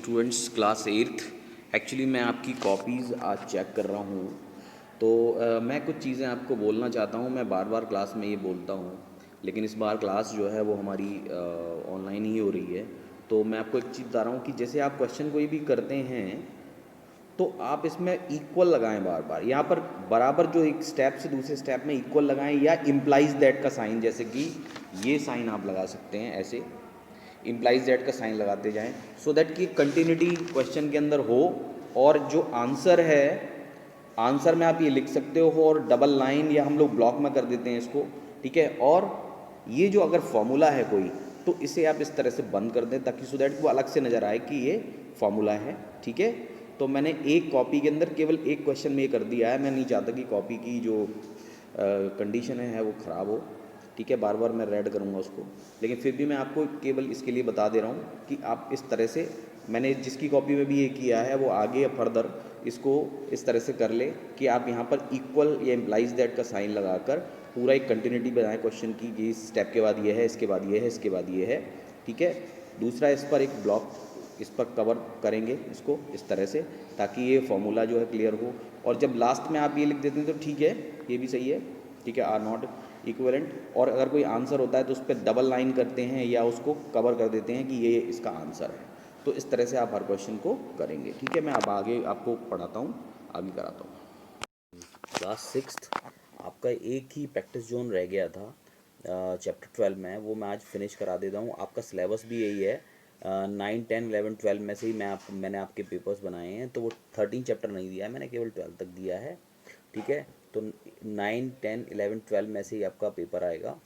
Students class 8th। Actually मैं आपकी copies आज चेक कर रहा हूँ। तो मैं कुछ चीज़ें आपको बोलना चाहता हूँ। मैं बार बार क्लास में ये बोलता हूँ, लेकिन इस बार क्लास जो है वो हमारी ऑनलाइन ही हो रही है। तो मैं आपको एक चीज़ बता रहा हूँ कि जैसे आप क्वेश्चन कोई भी करते हैं तो आप इसमें इक्वल लगाएं बार बार। यहाँ पर बराबर जो एक स्टेप से दूसरे स्टेप में इक्वल लगाएं, या इम्प्लाइज दैट का साइन, जैसे कि ये साइन आप लगा सकते हैं ऐसे, इम्प्लाइज दैट का साइन लगाते जाएं, सो दैट कि कंटिन्यूटी क्वेश्चन के अंदर हो। और जो आंसर है, आंसर में आप ये लिख सकते हो और डबल लाइन या हम लोग ब्लॉक में कर देते हैं इसको, ठीक है। और ये जो अगर फॉर्मूला है कोई, तो इसे आप इस तरह से बंद कर दें ताकि सो दैट वो अलग से नज़र आए कि ये फॉर्मूला है, ठीक है। तो मैंने एक कॉपी के अंदर केवल एक क्वेश्चन में ये कर दिया है। मैं नहीं चाहता कि कॉपी की जो कंडीशन है वो ख़राब हो, ठीक है। बार बार मैं रेड करूँगा उसको, लेकिन फिर भी मैं आपको केवल इसके लिए बता दे रहा हूँ कि आप इस तरह से, मैंने जिसकी कॉपी में भी ये किया है वो आगे फर्दर इसको इस तरह से कर ले कि आप यहाँ पर इक्वल या इम्प्लाइज दैट का साइन लगाकर पूरा एक कंटिन्यूटी बनाएं क्वेश्चन की, कि इस स्टेप के बाद ये है, इसके बाद ये है, इसके बाद ये है, ठीक है। दूसरा, इस पर एक ब्लॉक इस पर कवर करेंगे इसको इस तरह से, ताकि ये फॉर्मूला जो है क्लियर हो। और जब लास्ट में आप ये लिख देते हैं तो ठीक है, ये भी सही है, ठीक है, आर नॉट इक्विवेलेंट। और अगर कोई आंसर होता है तो उस पर डबल लाइन करते हैं या उसको कवर कर देते हैं कि ये इसका आंसर है। तो इस तरह से आप हर क्वेश्चन को करेंगे, ठीक है। मैं अब आगे आपको पढ़ाता हूँ, आगे कराता हूँ। क्लास 6th आपका एक ही प्रैक्टिस जोन रह गया था चैप्टर 12 में, वो मैं आज फिनिश करा देता हूँ। आपका सिलेबस भी यही है, 9, 10, 11, 12 में से ही मैंने आपके पेपर्स बनाए हैं। तो वो 13 चैप्टर नहीं दिया है मैंने, केवल 12 तक दिया है, ठीक है। तो 9, 10, 11, 12 में से ही आपका पेपर आएगा।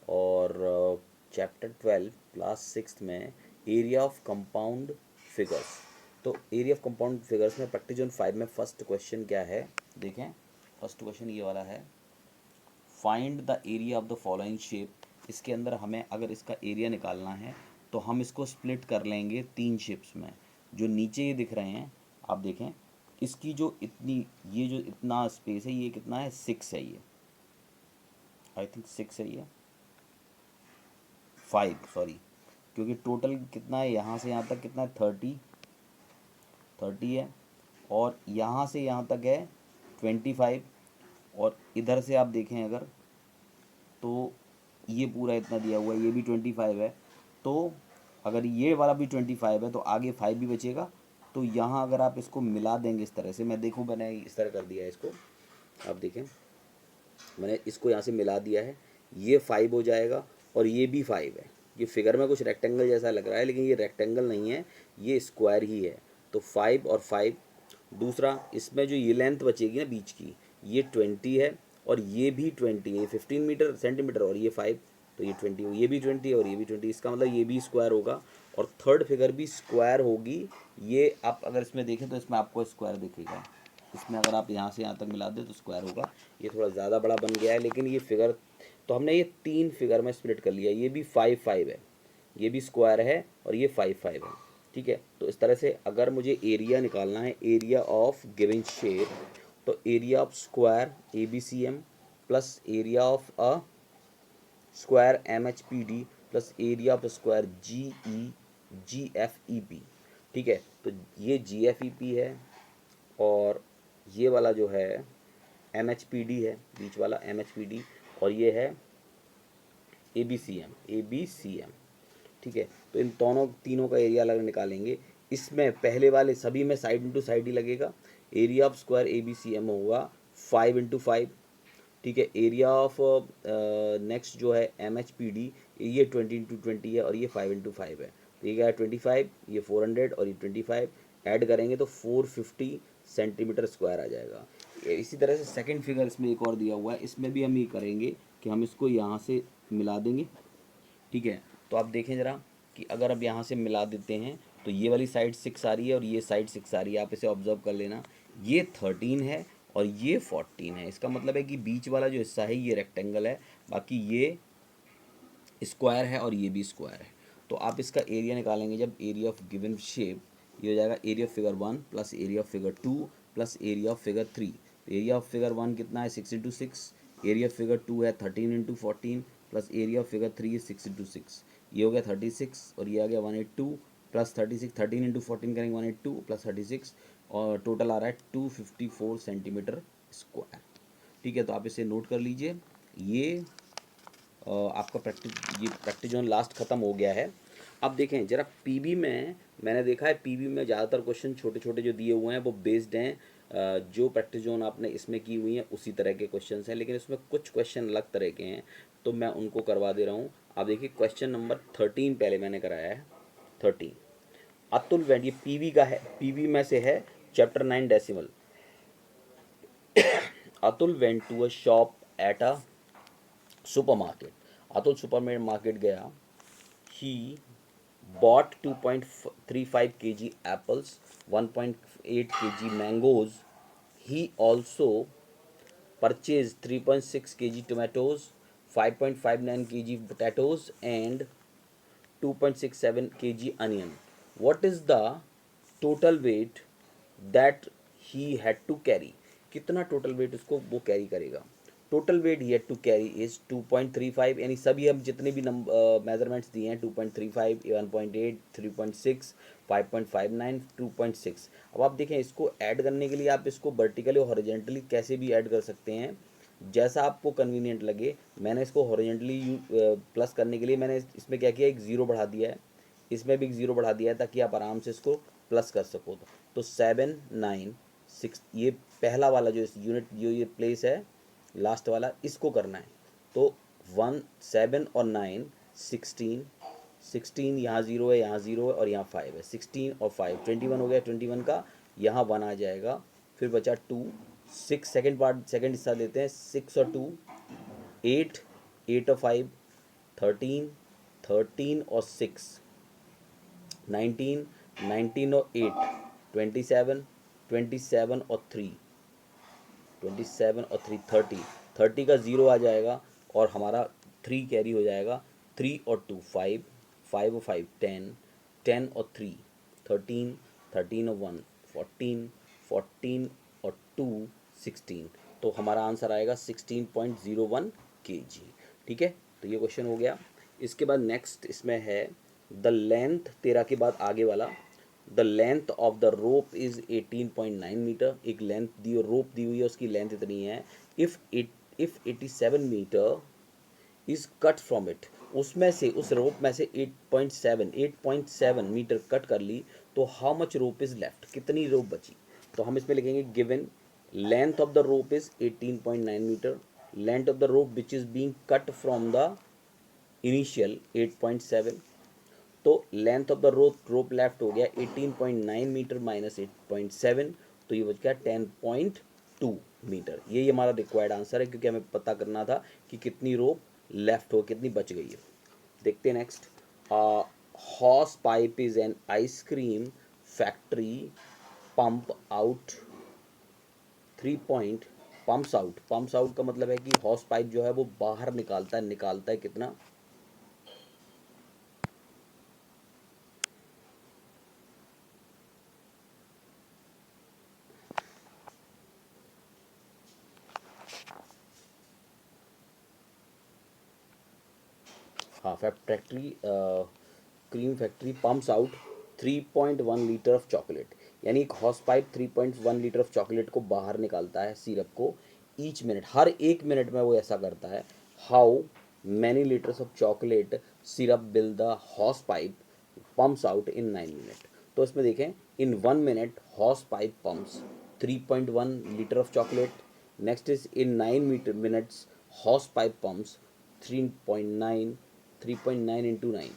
और चैप्टर 12 क्लास 6th में एरिया ऑफ कंपाउंड फिगर्स। तो एरिया ऑफ कंपाउंड फिगर्स में प्रैक्टिस जोन 5 में फर्स्ट क्वेश्चन क्या है, देखें। फर्स्ट क्वेश्चन ये वाला है, find the area of the following shape. इसके अंदर हमें अगर इसका एरिया निकालना है तो हम इसको स्प्लिट कर लेंगे 3 शेप्स में। जो नीचे ये दिख रहे हैं आप देखें, इसकी जो इतनी, ये जो इतना स्पेस है, ये कितना है, 6 है। ये आई थिंक 6 है, ये 5, सॉरी, क्योंकि टोटल कितना है यहाँ से यहाँ तक, कितना है, 30 है। और यहाँ से यहाँ तक है 25। और इधर से आप देखें अगर, तो ये पूरा इतना दिया हुआ है, ये भी 25 है। तो अगर ये वाला भी 25 है तो आगे 5 भी बचेगा। तो यहाँ अगर आप इसको मिला देंगे इस तरह से, मैं देखूँ, मैंने इस तरह कर दिया है इसको, आप देखें, मैंने इसको यहाँ से मिला दिया है, ये 5 हो जाएगा और ये भी 5 है। ये फिगर में कुछ रेक्टेंगल जैसा लग रहा है, लेकिन ये रेक्टेंगल नहीं है, ये स्क्वायर ही है। तो 5 और 5। दूसरा, इसमें जो ये लेंथ बचेगी ना बीच की, ये 20 है और ये भी 20 है, ये 15 मीटर सेंटीमीटर और ये 5, तो ये 20 हो, ये भी 20 है और ये भी 20, इसका मतलब ये भी स्क्वायर होगा। और थर्ड फिगर भी स्क्वायर होगी। ये आप अगर इसमें देखें तो इसमें आपको स्क्वायर दिखेगा, इसमें अगर आप यहाँ से यहाँ तक मिला दें तो स्क्वायर होगा। ये थोड़ा ज़्यादा बड़ा बन गया है, लेकिन ये फिगर, तो हमने ये 3 फिगर में स्प्लिट कर लिया। ये भी 5, 5 है, ये भी स्क्वायर है और ये 5, 5 है, ठीक है। तो इस तरह से अगर मुझे एरिया निकालना है, एरिया ऑफ गिवन शेप, तो area of square ABCM plus area of a square MHPD plus area of square GEFEP, ठीक है। तो ये GFEP है और ये वाला जो है MHPD है, बीच वाला MHPD, और ये है ABCM, ठीक है। तो इन दोनों तीनों का एरिया अलग निकालेंगे। इसमें पहले वाले सभी में साइड इंटू साइड ही लगेगा। एरिया ऑफ स्क्वायर ABCM होगा 5 इंटू 5, ठीक है। एरिया ऑफ नेक्स्ट जो है MHPD, ये 20 इंटू 20 है और ये 5 इंटू 5 है। तो ये क्या है, 25, ये 400 और ये 25 ऐड करेंगे तो 450 सेंटीमीटर स्क्वायर आ जाएगा। इसी तरह से सेकंड फिगर इसमें एक और दिया हुआ है, इसमें भी हम ये करेंगे कि हम इसको यहाँ से मिला देंगे, ठीक है। तो आप देखें ज़रा कि अगर अब यहाँ से मिला देते हैं तो ये वाली साइड 6 आ रही है और ये साइड 6 आ रही है, आप इसे ऑब्जर्व कर लेना। ये 13 है और ये 14 है। इसका मतलब है कि बीच वाला जो हिस्सा है ये रेक्टेंगल है, बाकी ये स्क्वायर है और ये भी स्क्वायर है। तो आप इसका एरिया निकालेंगे जब, एरिया ऑफ गिवन शेप, ये हो जाएगा area of figure 1 plus area of figure 2 plus area of figure 3। Area of figure 1 कितना है, 6 इंटू 6। एरिया ऑफ फिगर 2 है 13 into 14 plus area of figure 3 है 6 इंटू 6। ये हो गया 36 और ये आ गया 182 प्लस 36, 13 इंटू 14 करेंगे 182 प्लस 36 और टोटल आ रहा है 254 सेंटीमीटर स्क्वायर। ठीक है, तो आप इसे नोट कर लीजिए। ये आपका प्रैक्टिस जो लास्ट ख़त्म हो गया है। अब देखें ज़रा पीबी में, मैंने देखा है पीबी में ज़्यादातर क्वेश्चन छोटे छोटे जो दिए हुए हैं वो बेस्ड हैं जो प्रैक्टिस जोन आपने इसमें की हुई है उसी तरह के क्वेश्चन हैं, लेकिन इसमें कुछ क्वेश्चन अलग तरह के हैं तो मैं उनको करवा दे रहा हूँ। आप देखिए क्वेश्चन नंबर 13 पहले मैंने कराया है। 13 अतुल वेंट, ये पीवी का है, पीवी में से है chapter 9 decimal. Atul went to a shop at a supermarket. Atul supermarket गया। He bought 2.35 kg apples, 1.8 kg mangoes. He also purchased 3.6 kg tomatoes, 5.59 kg potatoes, and 2.67 kg onion. What is the total weight that he had to carry? कितना total weight उसको वो carry करेगा? Total weight he had to carry is 2.35, यानी सभी हम जितने भी measurements दिए हैं 2.35, 1.8, 3.6, 5.59, 2.6। अब आप देखें इसको ऐड करने के लिए आप इसको वर्टिकली और हॉरिजेंटली कैसे भी ऐड कर सकते हैं, जैसा आपको कन्वीनियंट लगे। मैंने इसको हॉरिजेंटली प्लस करने के लिए मैंने इसमें क्या किया, एक ज़ीरो बढ़ा दिया है, इसमें भी एक ज़ीरो बढ़ा दिया है ताकि आप आराम से इसको प्लस कर सको। तो 7, 9, 6, ये पहला वाला जो इस यूनिट जो ये प्लेस है लास्ट वाला, इसको करना है। तो 1, 7 और 9, 16, 16 यहाँ ज़ीरो है, यहाँ ज़ीरो है और यहाँ 5 है। 16 और 5 21 हो गया, 21 का यहाँ 1 आ जाएगा। फिर बचा 2, 6 सेकेंड पार्ट, सेकेंड हिस्सा लेते हैं। 6 और 2 8, 8 और 5 13, 13 और 6 19, 19 और 8 27, 27 और 3 27 और 3 30, 30 का ज़ीरो आ जाएगा और हमारा 3 कैरी हो जाएगा। 3 और 2 5, 5 और 5 10, 10 और 3 13, 13 और 1 14, 14 और 2 16। तो हमारा आंसर आएगा 16.01 kg। ठीक है, तो ये क्वेश्चन हो गया। इसके बाद नेक्स्ट इसमें है द लेंथ, 13 के बाद आगे वाला। The length of the rope is 18.9 metre. एक लेंथ दी, रोप दी हुई है, उसकी लेंथ इतनी है। If 87 metre is cut from it, उसमें से उस रोप में से 8.7 मीटर कट कर ली तो how much rope is left, कितनी रोप बची? तो हम इसमें लिखेंगे given length of the rope is 18.9 metre, length of the rope which is being cut from the initial 8.7। तो length of the rope left हो गया 18.9 मीटर माइनस 8.7, तो ये बच गया 10.2 मीटर। ये हमारा रिक्वायर्ड आंसर है, क्योंकि हमें पता करना था कि कितनी रोप लेफ्ट हो, कितनी बच गई है। देखते हैं next. Hose pipe is an ice cream factory pump out 3 point pumps out का मतलब है कि हॉर्स पाइप जो है वो बाहर निकालता है कितना? हाँ, factory cream factory pumps out 3.1 litre of chocolate, यानी एक hose pipe 3.1 litre of chocolate को बाहर निकालता है, सिरप को, ईच मिनट, हर एक मिनट में वो ऐसा करता है। How many litres of chocolate syrup bill the hose pipe pumps out in 9 minute. तो इसमें देखें इन 1 minute hose pipe pumps 3.1 litre of chocolate. Next is in 9 minutes hose pipe pumps 3.9, 3.9 into 9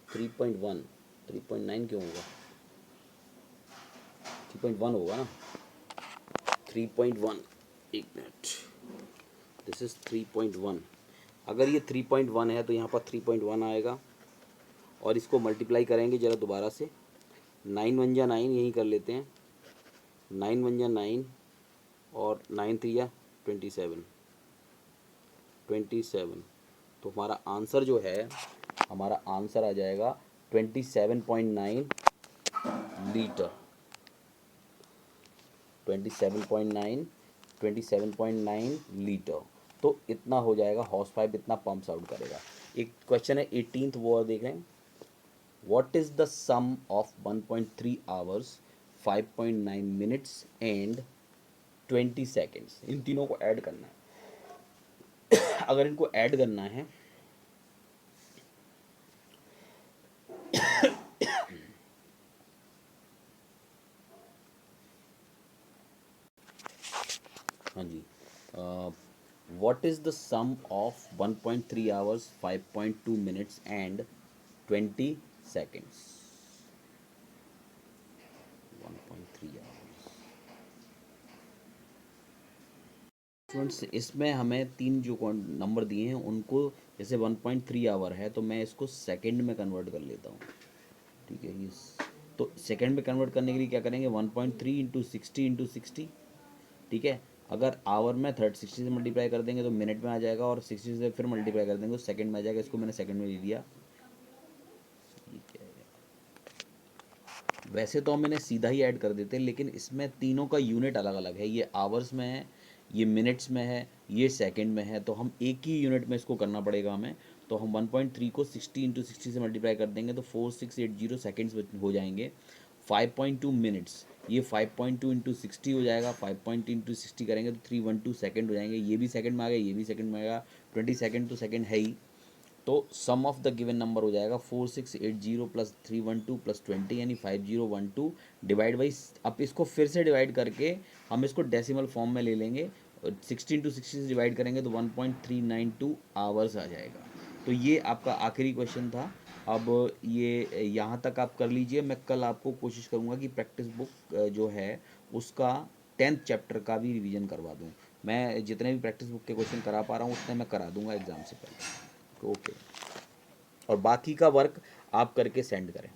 3.1, 3.9 क्यों होगा? 3.1 होगा ना, 3.1, एक मिनट, दिस इज 3.1। अगर ये 3.1 है तो यहाँ पर 3.1 आएगा और इसको मल्टीप्लाई करेंगे ज़रा दोबारा से। 9 1 जा 9, यही कर लेते हैं। 9 1 जा 9 और 9 3 या 27, 27। तो हमारा आंसर जो है, हमारा आंसर आ जाएगा 27.9 लीटर। 27.9, 27.9 लीटर। तो इतना हो जाएगा, हॉर्स पाइप इतना पम्प्स आउट करेगा। एक क्वेश्चन है 18th, वो और देख लें। What is the sum of 1.3 hours 5.9 minutes and 20 seconds. इन तीनों को ऐड करना है। अगर इनको ऐड करना है हाँ जी, what is the sum of 1.3 hours 5.2 minutes and 20 seconds. 1.3 hours students, इसमें हमें तीन जो नंबर दिए हैं उनको, जैसे 1.3 आवर है तो मैं इसको सेकंड में कन्वर्ट कर लेता हूँ। ठीक है, ये तो सेकंड में कन्वर्ट करने के लिए क्या करेंगे, 1.3 इंटू 60 इंटू 60। ठीक है, अगर आवर में 60 से मल्टीप्लाई कर देंगे तो मिनट में आ जाएगा, और 60 से फिर मल्टीप्लाई कर देंगे तो सेकंड में आ जाएगा। इसको मैंने सेकंड में ले लिया। ठीक है, वैसे तो हम इन्हें सीधा ही ऐड कर देते हैं, लेकिन इसमें तीनों का यूनिट अलग अलग है। ये आवर्स में है, ये मिनट्स में है, ये सेकंड में है, तो हम एक ही यूनिट में इसको करना पड़ेगा हमें। तो हम 1.3 को 60 इंटू 60 से मल्टीप्लाई कर देंगे तो 4680 सेकेंड्स हो जाएंगे। 5.2 मिनट्स, ये 5.2 इंटू 60 हो जाएगा। 5.2 इंटू 60 करेंगे तो 312 सेकेंड हो जाएंगे। ये भी सेकंड में आ गया, ये भी सेकंड में आएगा। 20 सेकंड तो सेकंड है ही। तो सम ऑफ द गिवन नंबर हो जाएगा 4680 प्लस 312 प्लस 20 यानी 5012 डिवाइड बाई। अब इसको फिर से डिवाइड करके हम इसको डेसिमल फॉर्म में ले लेंगे। 16 से डिवाइड करेंगे तो 1.392 आवर्स आ जाएगा। तो ये आपका आखिरी क्वेश्चन था। अब ये यहाँ तक आप कर लीजिए। मैं कल आपको कोशिश करूँगा कि प्रैक्टिस बुक जो है उसका 10th चैप्टर का भी रिवीजन करवा दूँ। मैं जितने भी प्रैक्टिस बुक के क्वेश्चन करा पा रहा हूँ उतने मैं करा दूँगा एग्ज़ाम से पहले। ओके, और बाकी का वर्क आप करके सेंड करें।